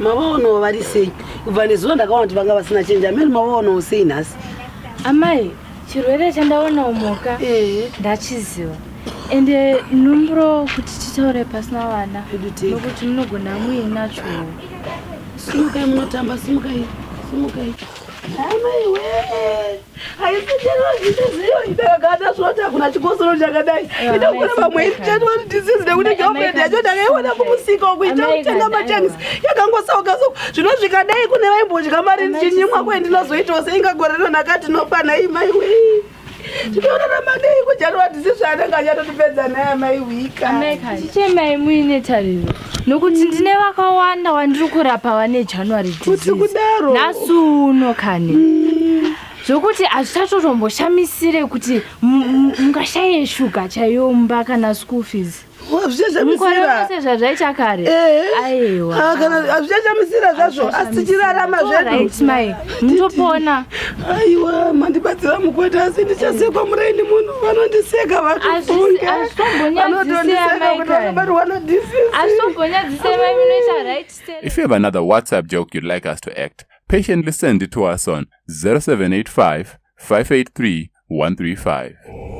Mabono varisei uvanizuva ndakaona kuti vanga vasina chenja meri mabono usei nhasi. Amai, chirwere chandaona umoka ndachiziva ende nombro kuti titaure pasina vana nokuti munogona muinacho. Simukai munotamba, simukai. Amai we haisitero zvitezio idakagada zvoti hakuna chikosoro chakadai ida kureva mwezi chatu wani disease nekuti government yacho takaiona kumusika ukuita kutenga machangisi yakangosauka so zvino zvikadai kune vaimbodya mari ndichinyimwa kwendinozoitawo seingagorero nakati nopana imai we tinoonana madei kujanuwa disease anenge achatotipedza naye amai wika. Amai chemai muine tariro nokuti ndine vakawanda wandiri kurapa vane January disease kudaro nhasi uno kani zvokuti hazvichatotomboshamisire kuti mungashaye shuga chayomba kana school fees. Hazvichashamisira zvazvaita kare. Aiwa kana hazvichashamisira zvazvo asi tichirarama zvedu mai mutopona. Aiwa mandibatsira mukoti asi ndichasekwa muraini munhu vanondiseka vatofunga If you have another WhatsApp joke you'd like us to act, patiently send it to us on 0785 583 135.